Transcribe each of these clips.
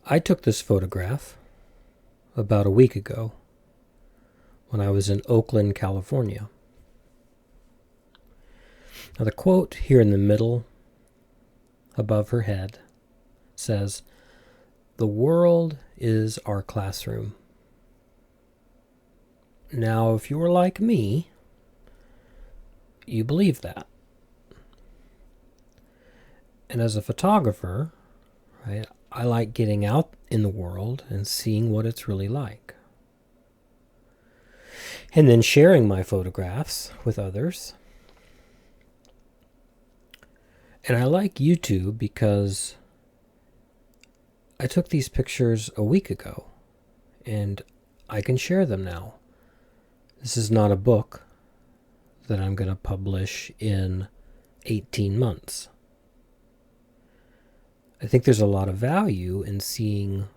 I took this photograph about a week ago when I was in Oakland, California. Now the quote here in the middle above her head says, "The world is our classroom." Now, if you were like me, you believe that. And as a photographer, right, I like getting out in the world and seeing what it's really like. And then sharing my photographs with others. And I like YouTube because I took these pictures a week ago and I can share them now. This is not a book that I'm going to publish in 18 months. I think there's a lot of value in seeing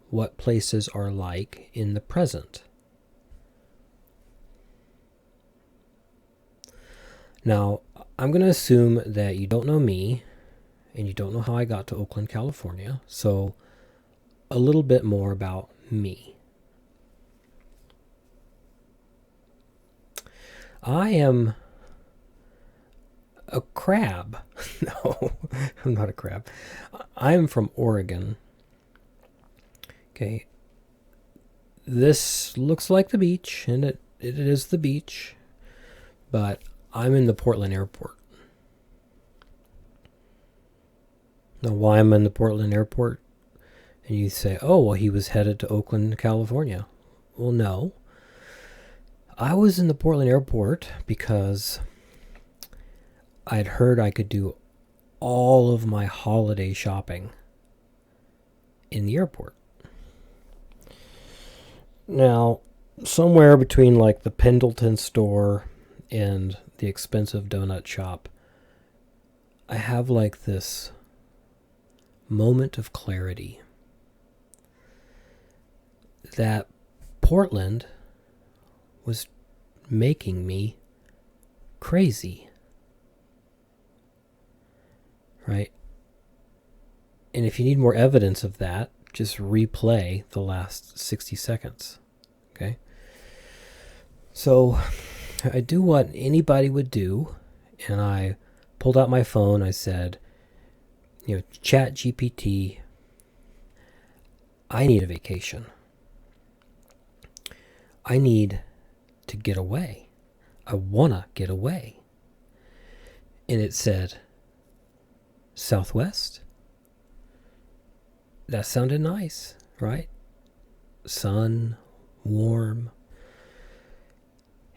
what places are like in the present. Now, I'm going to assume that you don't know me and you don't know how I got to Oakland, California, so a little bit more about me. I am a crab. No, I'm not a crab. I'm from Oregon. Okay. This looks like the beach, and it is the beach, but I'm in the Portland airport. Now, why I'm in the Portland airport? And you say, oh, well, he was headed to Oakland, California. Well, no. I was in the Portland airport because I'd heard I could do all of my holiday shopping in the airport. Now, somewhere between like the Pendleton store and the expensive donut shop, I have like this moment of clarity that Portland was making me crazy. Right? And if you need more evidence of that, just replay the last 60 seconds. Okay? So I do what anybody would do, and I pulled out my phone. I said, Chat GPT, I need a vacation. I need to get away. I want to get away. And it said, Southwest. That sounded nice, right? Sun, warm.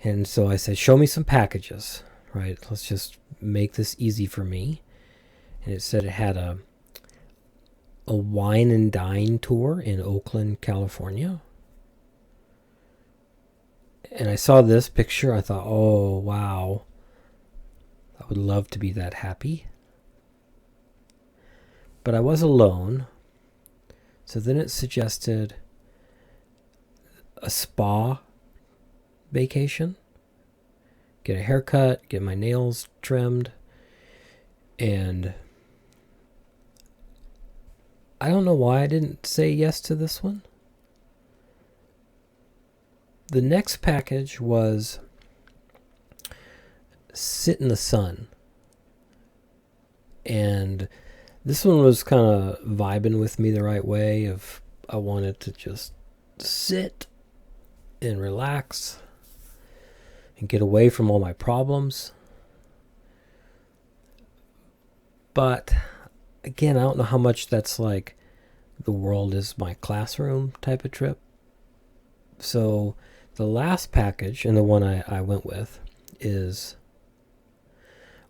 And so I said, show me some packages, right? Let's just make this easy for me. And it said it had a wine and dine tour in Oakland, California. And I saw this picture. I thought, oh, wow. I would love to be that happy. But I was alone. So then it suggested a spa vacation. Get a haircut, get my nails trimmed. And I don't know why I didn't say yes to this one. The next package was sit in the sun. And this one was kind of vibing with me the right way of I wanted to just sit and relax and get away from all my problems. But again, I don't know how much that's like the world is my classroom type of trip. So the last package, and the one I went with, is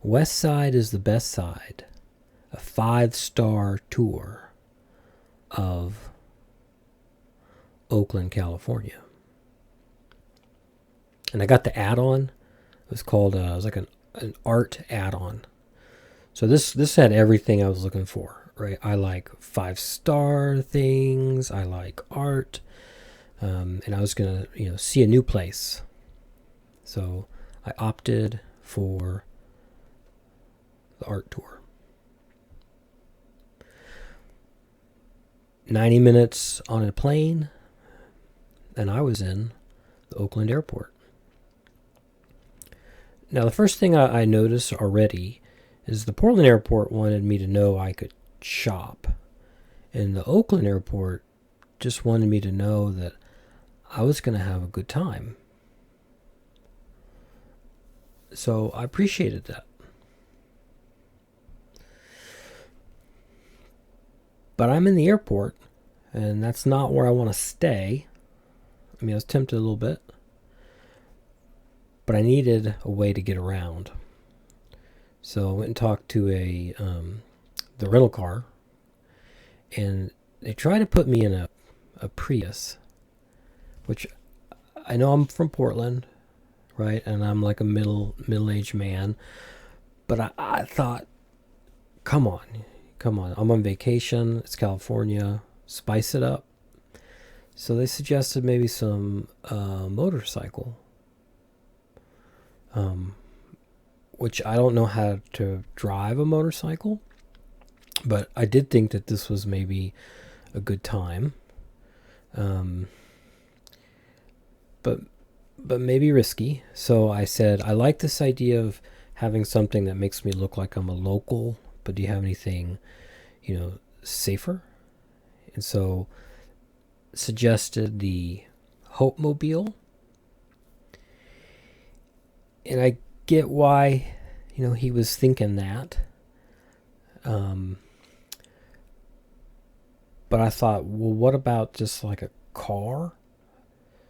West Side is the Best Side. A 5-star tour of Oakland, California. And I got the add-on. It was called, it was like an art add-on. So this had everything I was looking for, right? I like 5-star things. I like art. And I was going to, see a new place. So I opted for the art tour. 90 minutes on a plane, and I was in the Oakland airport. Now, the first thing I noticed already is the Portland airport wanted me to know I could shop. And the Oakland airport just wanted me to know that I was going to have a good time. So I appreciated that. But I'm in the airport, and that's not where I want to stay. I mean, I was tempted a little bit, but I needed a way to get around. So I went and talked to the rental car, and they tried to put me in a Prius, which I know I'm from Portland, right? And I'm like a middle-aged man, but I thought, come on, I'm on vacation, it's California, spice it up. So they suggested maybe some motorcycle, which I don't know how to drive a motorcycle, but I did think that this was maybe a good time, but maybe risky. So I said, I like this idea of having something that makes me look like I'm a local, but do you have anything, safer? And so suggested the Hope Mobile. And I get why, he was thinking that. But I thought, well, what about just like a car?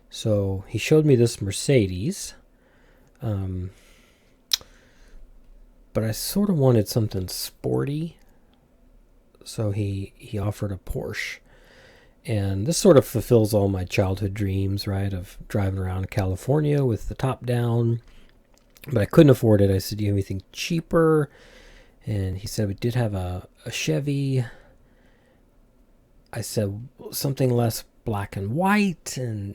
So he showed me this Mercedes. But I sort of wanted something sporty. So he offered a Porsche. And this sort of fulfills all my childhood dreams, right? Of driving around California with the top down. But I couldn't afford it. I said, do you have anything cheaper? And he said, we did have a Chevy. I said, something less black and white. And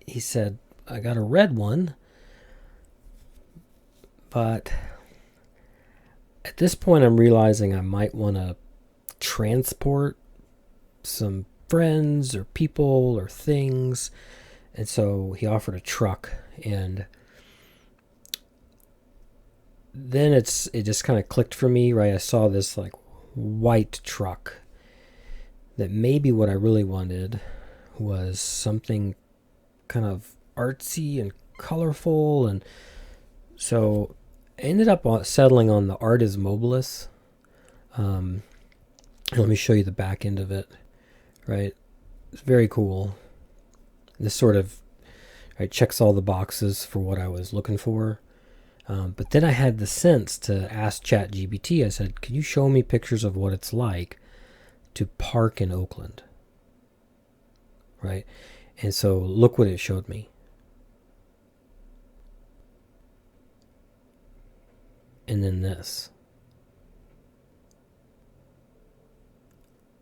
he said, I got a red one. But at this point, I'm realizing I might want to transport some friends or people or things. And so he offered a truck, and then it just kind of clicked for me, right? I saw this like white truck, that maybe what I really wanted was something kind of artsy and colorful. And so I ended up settling on the Artis Mobilis. Let me show you the back end of it, right? It's very cool. This sort of checks all the boxes for what I was looking for. But then I had the sense to ask ChatGPT. I said, can you show me pictures of what it's like to park in Oakland? Right? And so look what it showed me. And then this.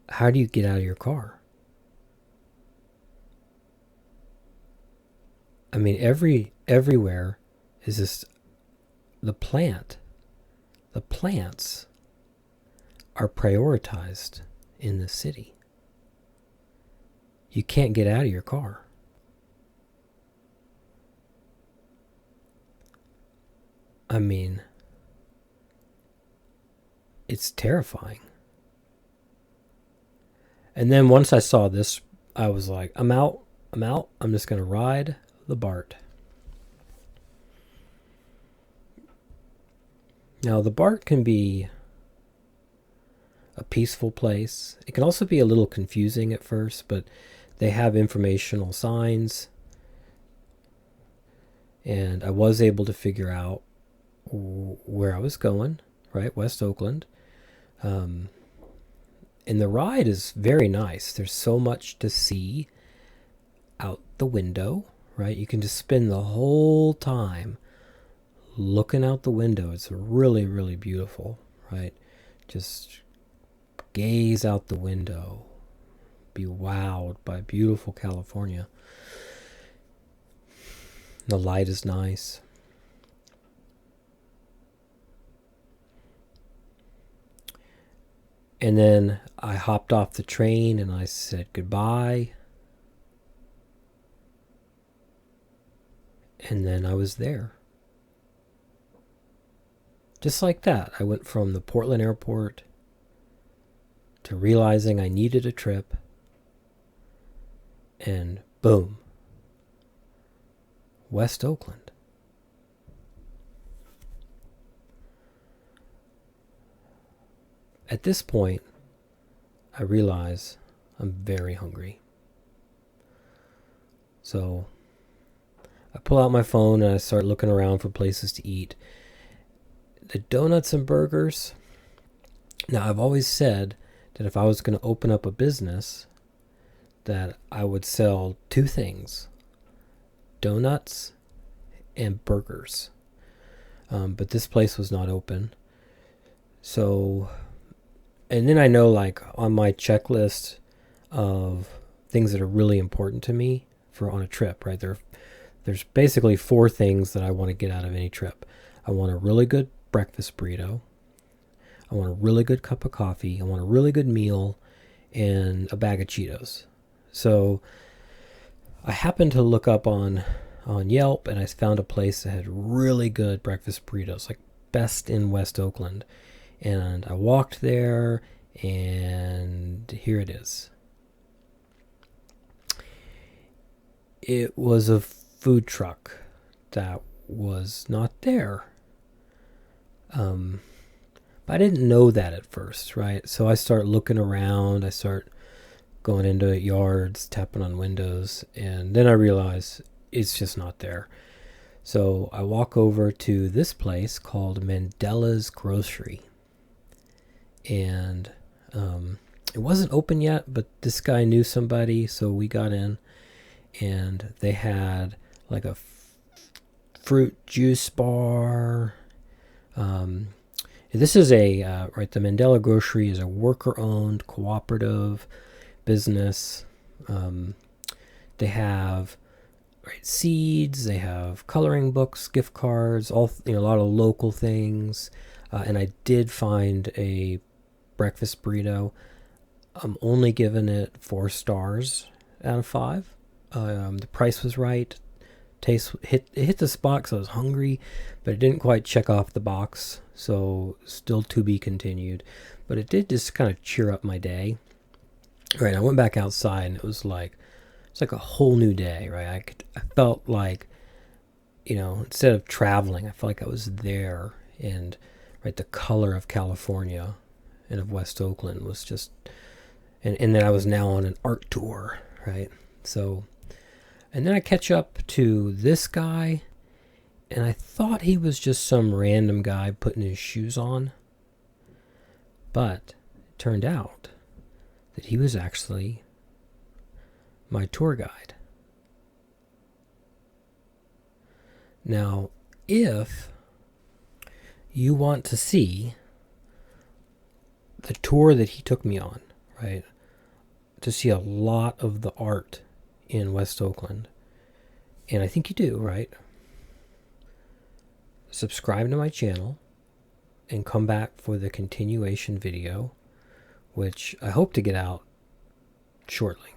How do you get out of your car? I mean, everywhere is this, the plants are prioritized in the city. You can't get out of your car. I mean, it's terrifying. And then once I saw this, I was like, I'm out. I'm just going to ride the BART. Now, the BART can be a peaceful place. It can also be a little confusing at first, but they have informational signs. And I was able to figure out where I was going, right? West Oakland. And the ride is very nice. There's so much to see out the window, right? You can just spend the whole time looking out the window. It's really, really beautiful, right? Just gaze out the window. Be wowed by beautiful California. The light is nice. And then I hopped off the train and I said goodbye. And then I was there. Just like that, I went from the Portland airport to realizing I needed a trip, and boom, West Oakland. At this point, I realize I'm very hungry. So I pull out my phone and I start looking around for places to eat. The donuts and burgers. Now, I've always said that if I was going to open up a business, that I would sell two things: donuts and burgers. But this place was not open. So, and then I know, like, on my checklist of things that are really important to me for on a trip, right? There's basically four things that I want to get out of any trip. I want a really good breakfast burrito. I want a really good cup of coffee. I want a really good meal and a bag of Cheetos. So I happened to look up on Yelp, and I found a place that had really good breakfast burritos, like best in West Oakland. And I walked there, and here it is. It was a food truck that was not there. But I didn't know that at first, right? So I start looking around. I start going into yards, tapping on windows, and then I realize it's just not there. So I walk over to this place called Mandela's Grocery. And it wasn't open yet, but this guy knew somebody, so we got in. And they had like a fruit juice bar. This is right, the Mandela Grocery is a worker-owned cooperative business. They have seeds, they have coloring books, gift cards, all a lot of local things. And I did find a breakfast burrito. I'm only giving it 4 stars out of 5. The price was right. Taste hit the spot because I was hungry, but it didn't quite check off the box. So still to be continued. But it did just kind of cheer up my day. Right, I went back outside and it's like a whole new day, right? I felt like, instead of traveling, I felt like I was there, and right, the color of California and of West Oakland was just, and then I was now on an art tour, right? So, and then I catch up to this guy, and I thought he was just some random guy putting his shoes on, but it turned out that he was actually my tour guide. Now, if you want to see the tour that he took me on, right, to see a lot of the art in West Oakland, and I think you do, right, subscribe to my channel and come back for the continuation video, which I hope to get out shortly.